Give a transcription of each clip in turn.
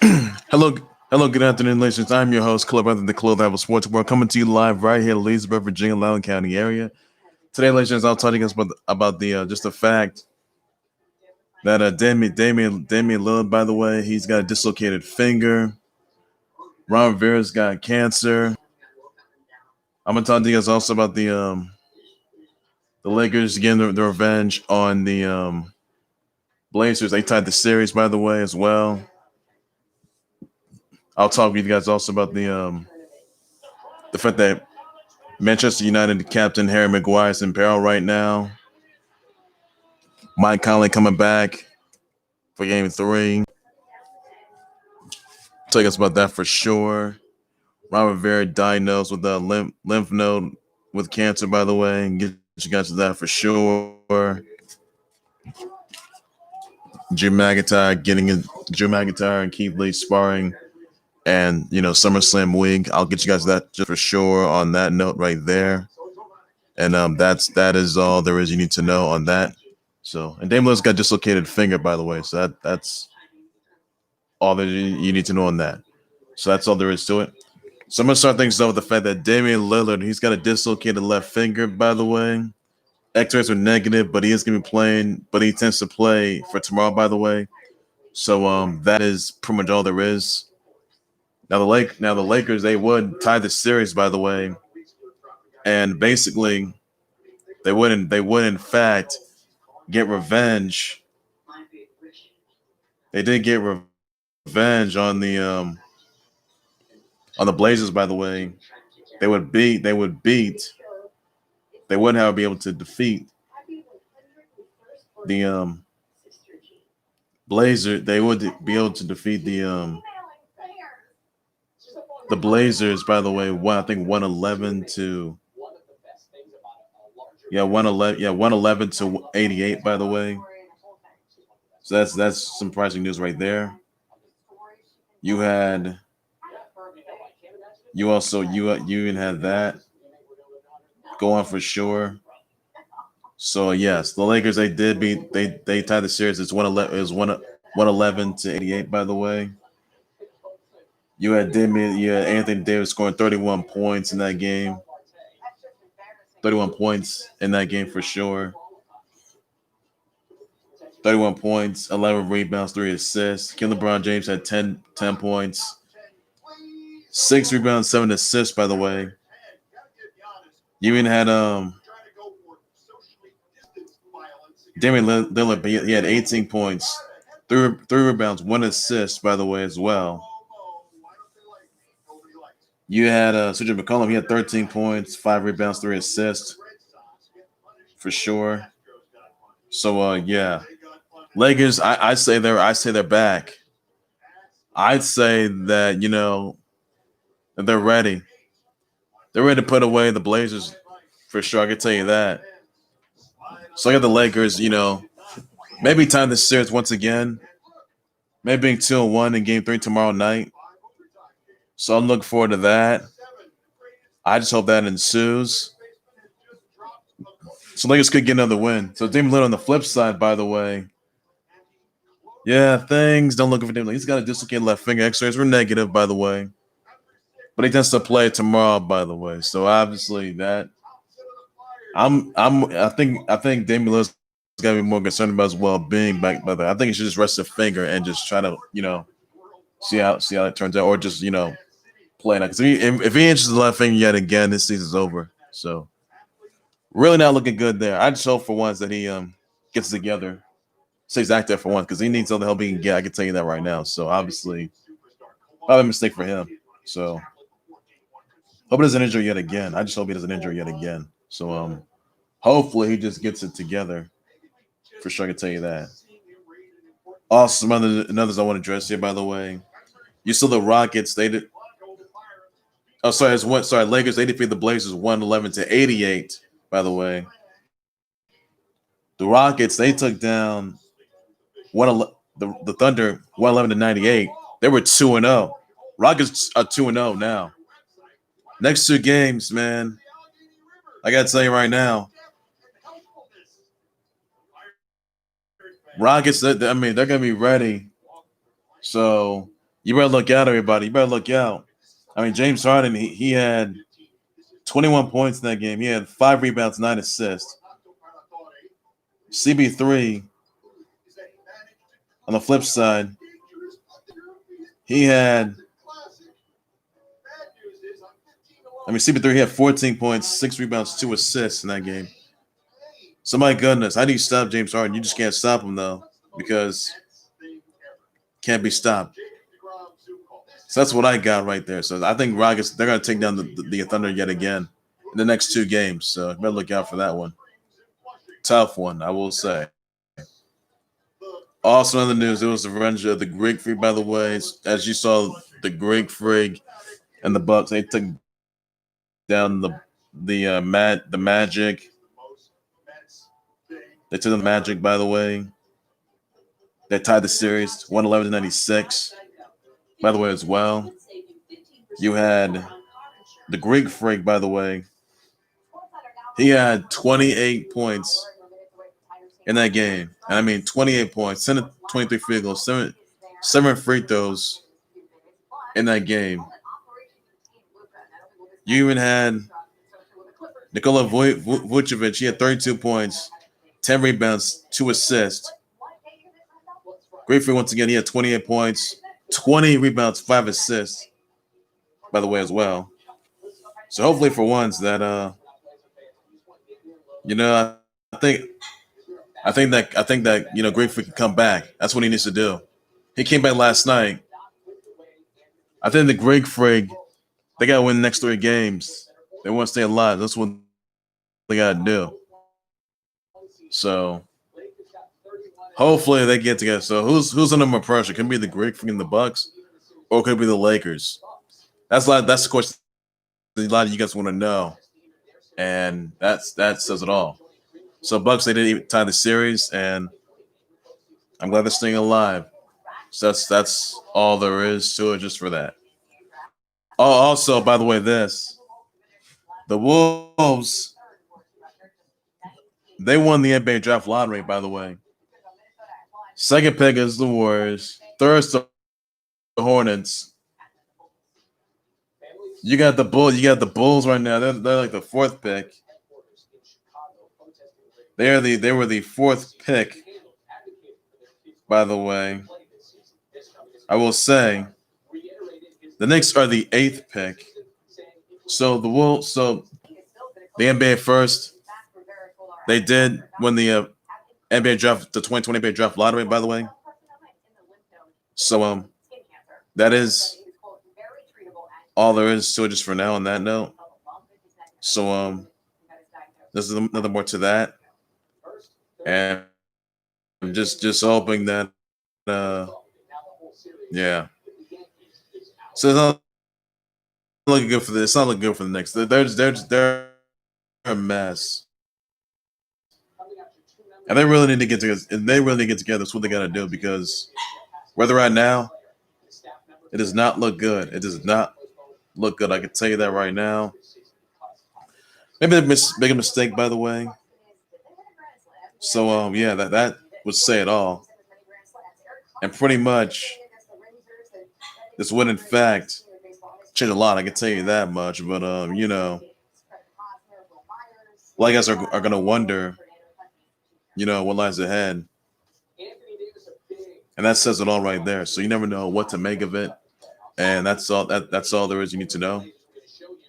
Hello, hello, good afternoon, listeners. I'm your host, Club Brother, the Club Apple Sports World, coming to you live right here in Leesburg, Virginia, Loudoun County area. Today, listeners, I'll tell you guys about the just the fact that Damian Lillard, by the way, he's got a dislocated finger. Rivera's got cancer. I'm gonna talk to you guys also about the Lakers getting their revenge on the Blazers. They tied the series, by the way, as well. I'll talk with you guys also about the fact that Manchester United captain Harry Maguire is in peril right now. Mike Conley coming back for Game 3. Tell us about that for sure. Rivera diagnosed with a lymph node with cancer, by the way, and get you guys to that for sure. Drew McIntyre and Keith Lee sparring, and SummerSlam week. I'll get you guys that just for sure on that note right there. And that is all there is you need to know on that. So, and Dame Lillard's got dislocated finger, by the way. So that's all that you need to know on that. So that's all there is to it. So I'm gonna start things off with the fact that Damian Lillard, he's got a dislocated left finger, by the way. X-rays are negative, but he is gonna be playing, but he tends to play for tomorrow, by the way. So that is pretty much all there is. Now the Lakers, they would tie the series, by the way, and basically they would in fact get revenge. They did get revenge on the Blazers, by the way. They wouldn't however be able to defeat the Blazers. They would be able to defeat the Blazers, by the way. I think 111 to 111 to 88, by the way. So that's some surprising news right there. You even had that go on for sure. So yes, the Lakers they tied the series. It's 111 to 88, by the way. You had Anthony Davis scoring 31 points in that game. 31 points in that game for sure. 31 points, 11 rebounds, 3 assists. LeBron James had 10 points. 6 rebounds, 7 assists, by the way. You even had Damian Lillard, he had 18 points, 3 rebounds, 1 assist, by the way, as well. You had CJ McCollum, he had 13 points, 5 rebounds, 3 assists, for sure. So yeah, Lakers, I say they're back. I'd say that that they're ready. They're ready to put away the Blazers for sure. I can tell you that. So I got the Lakers, maybe time the series once again. Maybe being 2-1 in Game 3 tomorrow night. So I'm looking forward to that. I just hope that ensues. So Lakers could get another win. So Damian Lillard on the flip side, by the way. Yeah, things don't look good for Damian Lillard. He's got a dislocated left finger. X-rays were negative, by the way. But he tends to play tomorrow, by the way. So obviously that I think Damian Lillard's got to be more concerned about his well-being back, by the way. I think he should just rest the finger and just try to, see how it turns out, or just, play now. Because if he inches the left finger yet again, this season's over. So really not looking good there. I just hope for once that he gets together, stays active for once, because he needs all the help he can get. I can tell you that right now. So obviously, probably a mistake for him. So hope he doesn't injure yet again. I just hope he doesn't injure yet again. So hopefully he just gets it together. For sure, I can tell you that. Also, some others I want to address here, by the way. You saw the Rockets. They did. Oh, sorry. Lakers. They defeated the Blazers 111 to 88. By the way, the Rockets they took down the Thunder 111 to 98. They were 2-0. Rockets are 2-0 now. Next 2 games, man. I gotta tell you right now. Rockets, they're gonna be ready. So You better look out, everybody. You better look out. I mean, James Harden, he had 21 points in that game. He had 5 rebounds, 9 assists. CB3, on the flip side, he had, CB3, he had 14 points, 6 rebounds, 2 assists in that game. So, my goodness, how do you stop James Harden? You just can't stop him, though, because can't be stopped. So that's what I got right there. So I think Rockets, they're going to take down the Thunder yet again in the next 2 games. So better look out for that one. Tough one, I will say. Also in the news, it was the revenge of the Greek Freak, by the way. As you saw, the Greek Freak and the Bucks, they took down the Magic. They took the Magic, by the way. They tied the series 111-96. By the way, as well. You had the Greek Freak, by the way. He had 28 points in that game. And I mean, 28 points, 23 field goals, 7 free throws in that game. You even had Nikola Vucevic. He had 32 points, 10 rebounds, 2 assists. Great Freak, once again, he had 28 points, 20 rebounds, 5 assists, by the way, as well. So hopefully for once that I think that Great Freak can come back. That's what he needs to do. He came back last night. I think the Great Freak, they gotta win the next 3 games. They want to stay alive. That's what they gotta do. So hopefully they get together. So who's under more pressure? Can it be the Great Freak and the Bucks, or could it be the Lakers? That's the question a lot of you guys want to know, and that says it all. So Bucks, they didn't even tie the series, and I'm glad they're staying alive. So that's all there is to it, just for that. Oh, also, by the way, the Wolves, they won the NBA draft lottery, by the way. Second pick is the Warriors. Third is the Hornets. You got the Bulls right now. They're like the 4th pick. They were the 4th pick, by the way. I will say the Knicks are the 8th pick. So the NBA first, they did win the NBA draft, the 2020 NBA draft lottery, by the way. So that is all there is to it, just for now on that note. So there's nothing more to that. And I'm just hoping that yeah. So it's not looking good for this. It's not looking good for the Knicks. They're a mess. And they really need to get together. That's what they got to do, because where they're at now, it does not look good. It does not look good. I can tell you that right now. Maybe they make a mistake, by the way. So yeah, that would say it all. And pretty much, this would in fact change a lot. I can tell you that much. But a lot of guys are gonna wonder, what lies ahead. And that says it all right there. So you never know what to make of it. And that's all there is you need to know.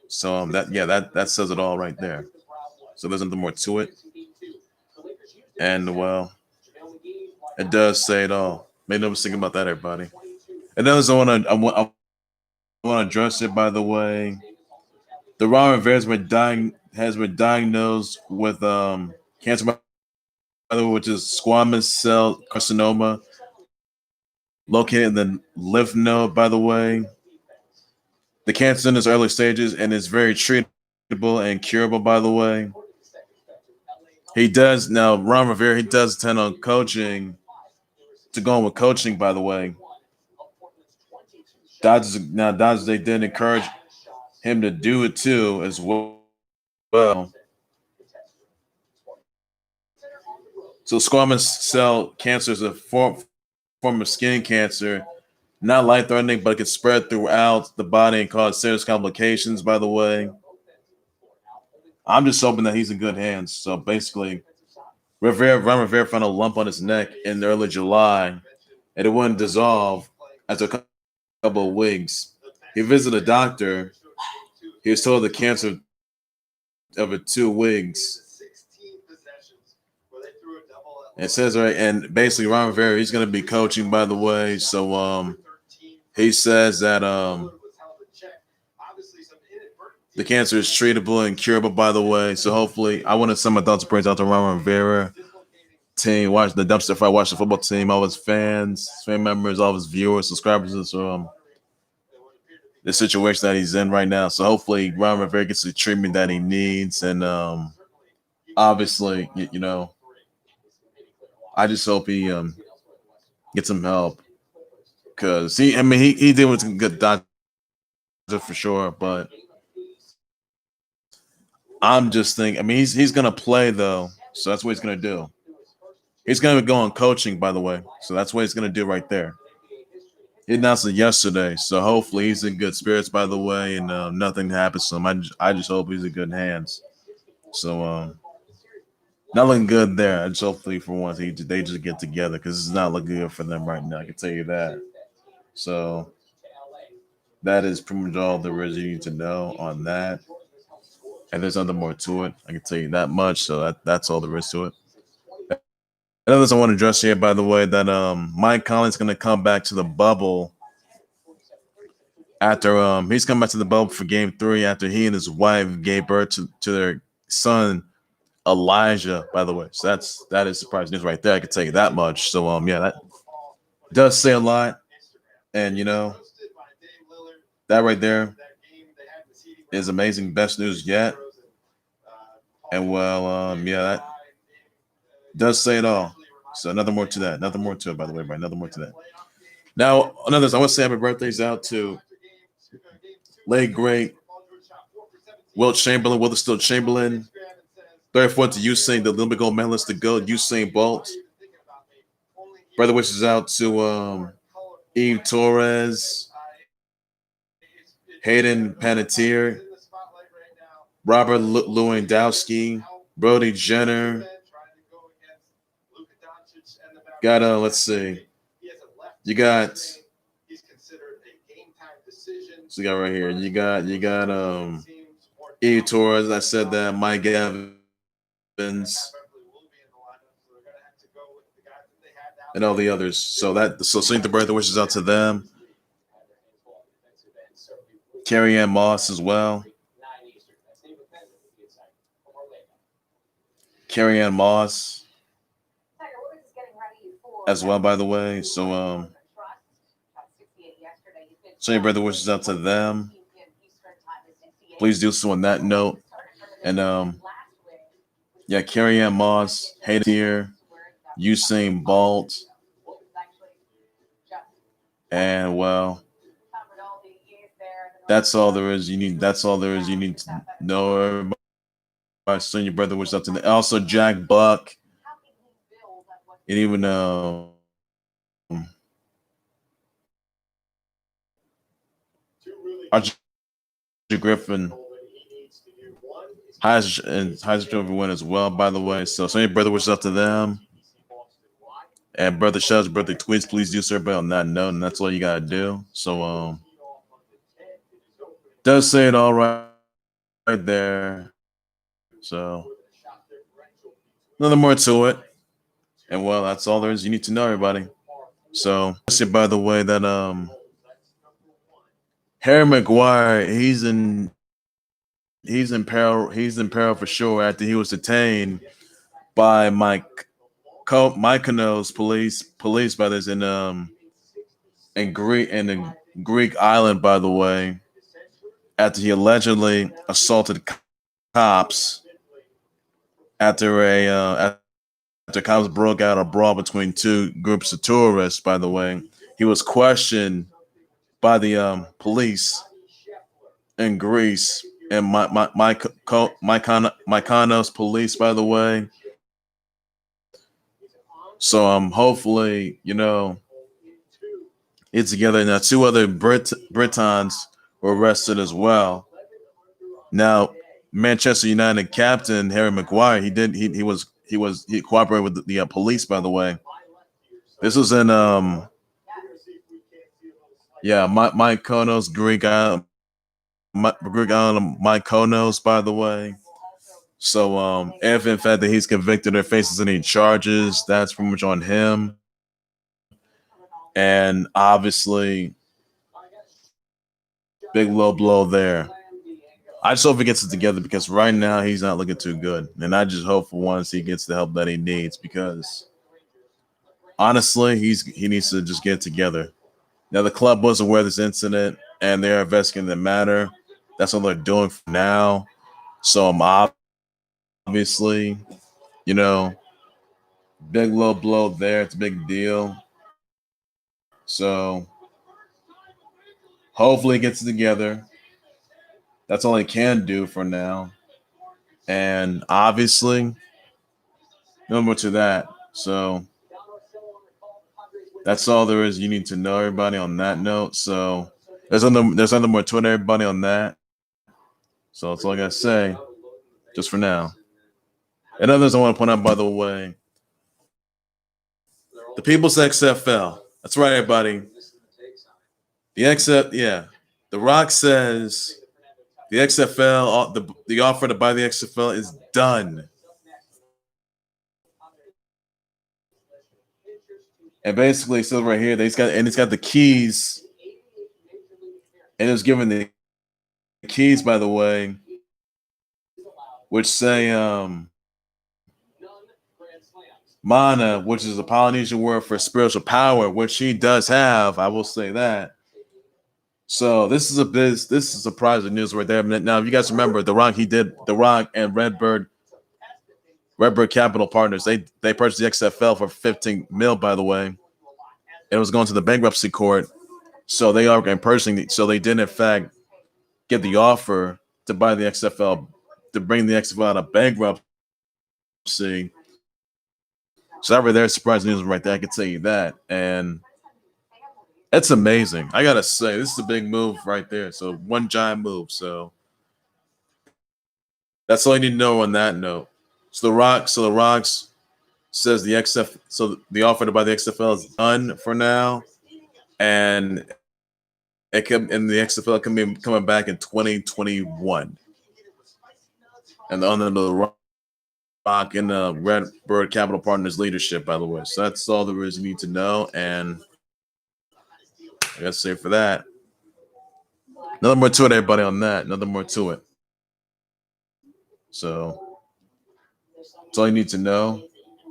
So that says it all right there. So there's nothing more to it. And well, it does say it all. Make no mistake about that, everybody. And then I want to address it, by the way. The Rivera has been diagnosed with cancer, by the way, which is squamous cell carcinoma, located in the lymph node, by the way. The cancer in its early stages and is very treatable and curable, by the way. He does now, Ron Rivera, he does intend on coaching, to go on with coaching, by the way. Dodgers, they did encourage him to do it too, as well. So squamous cell cancer is a form of skin cancer not life-threatening, but it can spread throughout the body and cause serious complications, by the way. I'm just hoping that he's in good hands. So basically, Rivera found a lump on his neck in early July, and it wouldn't dissolve after a couple of weeks. He visited a doctor. He was told the cancer of it 2 weeks. It says right, and basically Ron Rivera, he's going to be coaching, by the way. So he says that the cancer is treatable and curable, by the way. So hopefully, I wanted some of my thoughts and prayers out to Ron Rivera team, watch the dumpster fire, watch the football team, all his fans, fan members, all his viewers, subscribers. So the situation that he's in right now. So hopefully, Ron Rivera gets the treatment that he needs, and obviously, you know, I just hope he get some help because he did with a good doctor for sure, but I'm just thinking. I mean, he's gonna play though, so that's what he's gonna do. He's gonna go on coaching, by the way, so that's what he's gonna do right there. He announced it yesterday, so hopefully he's in good spirits, by the way, and nothing happens to him. I just hope he's in good hands. So not looking good there. I just hopefully for once they just get together because it's not looking good for them right now. I can tell you that. So that is pretty much all there is you need to know on that. And there's nothing more to it. I can tell you that much. So that's all there is to it. Another thing I want to address here, by the way, that Mike Collins is going to come back to the bubble after he's come back to the bubble for Game 3 after he and his wife gave birth to their son Elijah. By the way, so that is surprising news right there. I can tell you that much. So yeah, that does say a lot, and you know that right there is amazing. Best news yet. And well, yeah, that does say it all. So nothing more to that. Nothing more to it, by the way, right? Nothing more to that. Now, another thing, I want to say happy birthdays out to late great Wilt Chamberlain. Wilt is still Chamberlain. 34th to Usain, the Olympic gold medalist, the GOAT, Usain Bolt. Brother wishes out to Torres, Hayden Panettiere, Robert Lewandowski, Brody Jenner. Got let's see. You got so you got right here. You got Torres. I said that Mike Evans and all the others. So sing the birthday wishes out to them. Carrie Moss as well. Carrie Moss as well, by the way. So send your brother wishes out to them. Please do so on that note. And yeah, Carrie Moss, Hayden here, Usain Bolt. And well, that's all there is. That's all there is. You need to know. Everybody, send your brother wishes out to them. Also, Jack Buck. And even Archie Griffin, Heisman win as well, by the way. So send your brother wishes out to them. And brother shouts, brother tweets, please do so everybody on that note, and that's all you gotta do. So does say it all right there. So nothing more to it. And well, that's all there is. You need to know, everybody. So by the way, that Harry Maguire, he's in peril for sure after he was detained by Mykonos police brothers in the Greek island, by the way, after he allegedly assaulted cops after cops broke out a brawl between two groups of tourists. By the way, he was questioned by the police in Greece and Mykonos police, by the way. So hopefully, It's together. Now, two other Britons were arrested as well. Now, Manchester United captain Harry Maguire, he cooperated with the police. By the way, this was in Mykonos, Greek island, Mykonos. By the way, so if in fact that he's convicted or faces any charges, that's pretty much on him. And obviously, big low blow there. I just hope he gets it together because right now he's not looking too good. And I just hope for once he gets the help that he needs because honestly, he needs to just get it together. Now, the club was aware of this incident and they're investigating the matter. That's what they're doing for now. So I'm obviously, you know, big low blow there. It's a big deal. So hopefully it gets it together. That's all he can do for now. And obviously, no more to that. So that's all there is. You need to know everybody on that note. So there's nothing more to it, everybody on that. So that's all I gotta say, just for now. And others I want to point out, by the way, the People's XFL. That's right, everybody. The XFL, yeah. The Rock says the XFL, the offer to buy the XFL is done. And basically, so right here, it's got the keys, and it was given the keys, by the way, which say mana, which is a Polynesian word for spiritual power, which he does have. I will say that. So this is surprising news right there. Now, if you guys remember, The Rock and Redbird Capital Partners, they purchased the XFL for 15 mil, by the way. It was going to the bankruptcy court. So they are purchasing. So they did in fact get the offer to buy the XFL, to bring the XFL out of bankruptcy. So that right there, surprising news right there. I can tell you that, and it's amazing. I gotta say, this is a big move right there. So one giant move. So that's all you need to know on that note. So the Rocks says the XF. So the offer to buy the XFL is done for now, and the XFL can be coming back in 2021. And under the Rock and the Redbird Capital Partners leadership, by the way. So that's all there is you need to know. And I gotta say for that. Nothing more to it, everybody, on that. Nothing more to it. So that's all you need to know.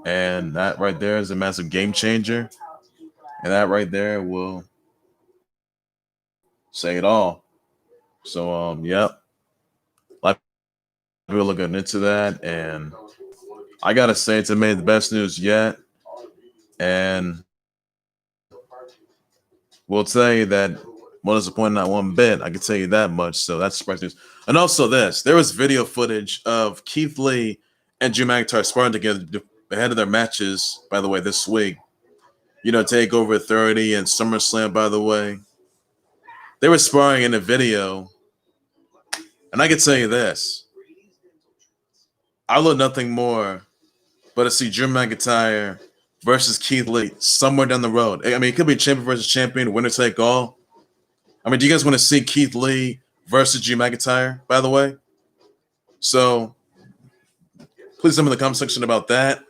And that right there is a massive game changer. And that right there will say it all. So yep. Like people looking into that. And I gotta say it's made the best news yet. And we'll tell you that won't disappoint not one bit. I can tell you that much. So that's surprising news. And also there was video footage of Keith Lee and Drew McIntyre sparring together ahead of their matches, by the way, this week. Takeover 30 and SummerSlam, by the way. They were sparring in a video. And I can tell you this. I love nothing more but to see Drew McIntyre versus Keith Lee somewhere down the road. I mean, it could be champion versus champion, winner take all. I mean, do you guys want to see Keith Lee versus Drew McIntyre, by the way? So please tell me in the comment section about that.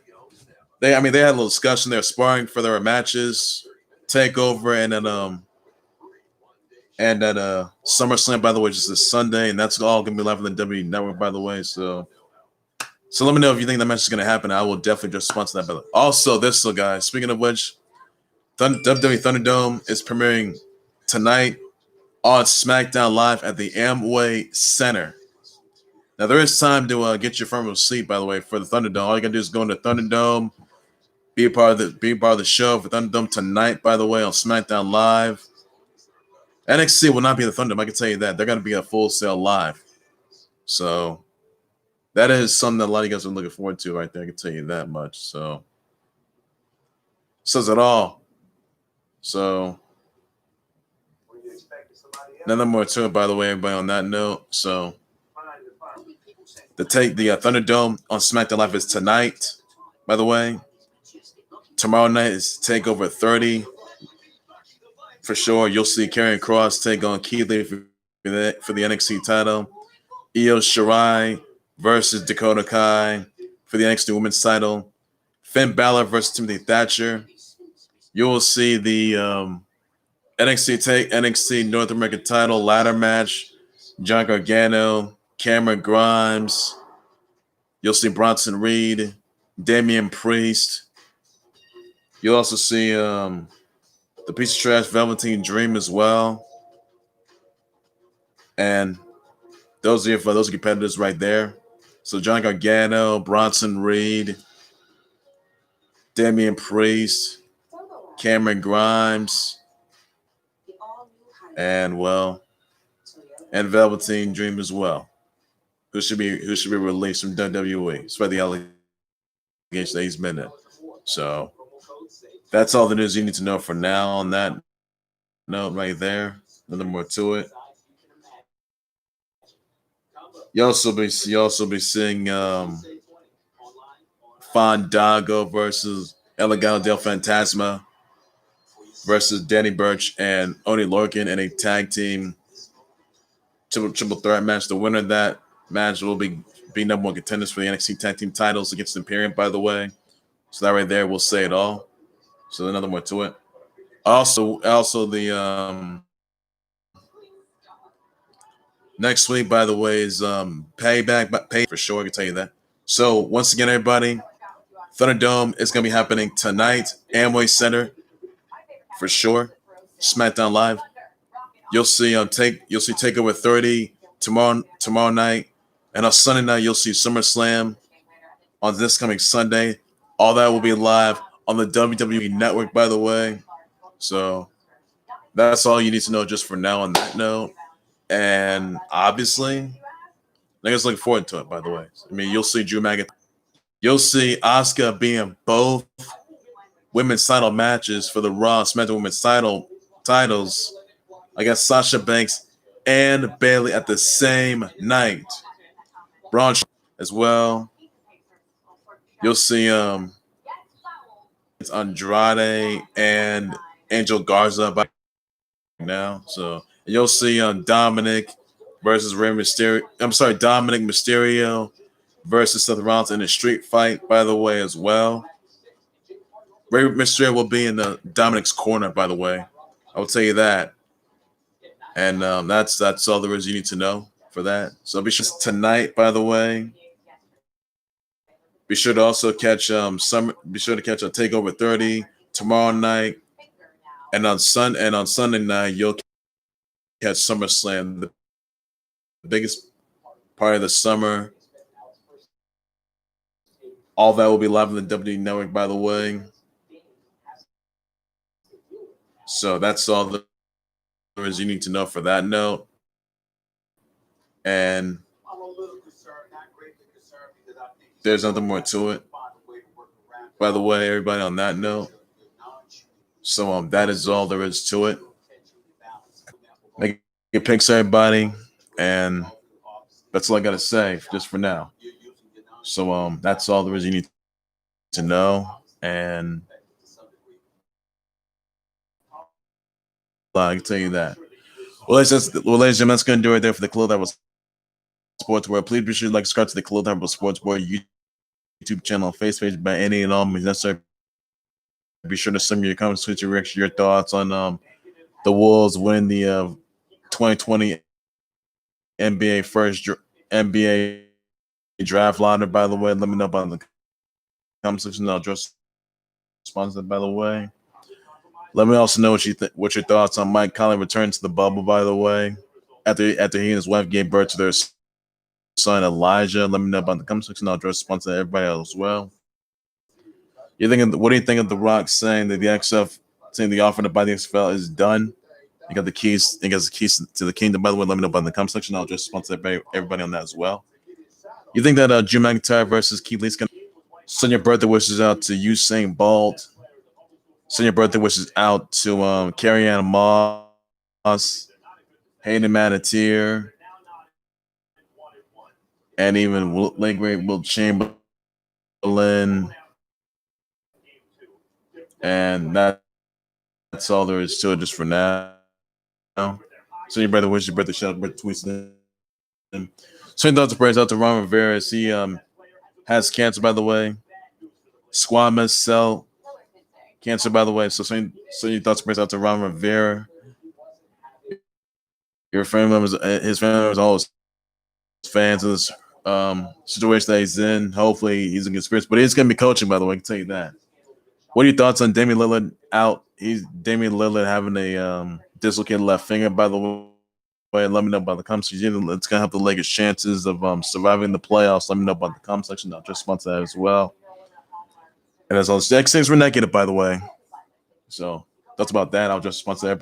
They had a little discussion. They're sparring for their matches, Takeover, and at SummerSlam, by the way, which is this Sunday, and that's all gonna be live on the WWE Network, by the way. So let me know if you think that match is gonna happen. I will definitely just sponsor that. Also, guys. Speaking of which, WWE ThunderDome is premiering tonight on Smackdown Live at the AmWay Center. Now, there is time to get your firm seat, by the way, for the ThunderDome. All you gotta do is go into Thunderdome, be a part of the show for ThunderDome tonight, by the way, on SmackDown Live. NXT will not be the Thunderdome. I can tell you that. They're gonna be a Full Sail Live. So that is something that a lot of you guys are looking forward to right there. I can tell you that much. So says it all. So Nothing more to it, by the way, everybody. On that note, so the ThunderDome on SmackDown Live is tonight. By the way, tomorrow night is Takeover 30 for sure. You'll see Carrie Cross take on Keith Lee for the NXT title. Io Shirai versus Dakota Kai for the NXT Women's title. Finn Balor versus Timothy Thatcher. You will see the NXT North American title ladder match. John Gargano, Cameron Grimes. You'll see Bronson Reed, Damian Priest. You'll also see the piece of trash Velveteen Dream as well. And those are for those competitors right there. So John Gargano, Bronson Reed, Damian Priest, Cameron Grimes, and Velveteen Dream as well, who should be released from WWE. It's for the allegation that he's been in. So that's all the news you need to know for now. On that note, right there, nothing more to it. You also be seeing Fandango versus El Legado del Fantasma versus Danny Burch and Oni Lorcan in a tag team triple threat match. The winner of that match will be number one contenders for the NXT tag team titles against Imperium, by the way. So that right there will say it all. So another more to it. Also the next week, by the way, is pay for sure. I can tell you that. So once again, everybody, ThunderDome is going to be happening tonight. AmWay Center for sure. SmackDown Live. You'll see Takeover 30 tomorrow night, and on Sunday night you'll see SummerSlam on this coming Sunday. All that will be live on the WWE Network, by the way. So that's all you need to know just for now on that note. And obviously, niggas looking forward to it, by the way. I mean, you'll see Drew McIntyre. You'll see Asuka being both women's title matches for the Raw SmackDown Women's titles against Sasha Banks and Bayley at the same night. Braun as well. You'll see it's Andrade and Angel Garza by now. So you'll see Dominic versus Rey Mysterio. I'm sorry, Dominic Mysterio versus Seth Rollins in a street fight, by the way, as well. Rey Mysterio will be in Dominic's corner, by the way. I will tell you that. And that's all there is you need to know for that. So be sure tonight, by the way. Be sure to also catch Be sure to catch a Takeover 30 tomorrow night, and on Sunday night you'll catch SummerSlam, the biggest part of the summer. All that will be live on the WWE Network, by the way. So that's all there is you need to know for that note. And there's nothing more to it, by the way, everybody, on that note. So that is all there is to it. Make your picks, everybody, and that's all I gotta say just for now. So that's all there is you need to know, and I can tell you that. Well, ladies and gentlemen, that's gonna do it there for the Club That Was Sports World. Please be sure to subscribe to the Club That Was Sports World YouTube channel, Facebook by any and all means necessary. Be sure to send me your comments, tweet your reaction, your thoughts on the Wolves win the 2020 NBA draft lottery. By the way, let me know about the comment section. I'll address sponsor. By the way, let me also know what your thoughts on Mike Conley returning to the bubble. By the way, after he and his wife gave birth to their son Elijah. Let me know about the comment section. I'll address sponsor everybody else as well. What do you think of The Rock saying that the XF saying the offer to buy the XFL is done? He got the keys. He got the keys to the kingdom. By the way, let me know about the comment section. I'll just sponsor everybody on that as well. You think that Drew McIntyre versus Keith Lee's gonna send your birthday wishes out to Usain Bolt? Send your birthday wishes out to Carrie Ann Moss. Hayden Panettiere, and even late great Wilt Chamberlain, and that's all there is to it just for now. So your brother, wish your brother, shout out, brother tweets them. Send thoughts and prayers out to Ron Rivera as he has cancer, by the way. Squamous cell cancer, by the way. So send your thoughts and prayers out to Ron Rivera. Your family members, his family members, all his fans of this situation that he's in. Hopefully he's in good spirits. But he's going to be coaching, by the way. I can tell you that. What are your thoughts on Damian Lillard out? Damian Lillard having a dislocated left finger, by the way. Let me know about the comment section. It's going to have the latest chances of surviving the playoffs. Let me know about the comment section. I'll just respond to that as well. And as all the X things were negative, by the way. So that's about that. I'll just respond to everybody.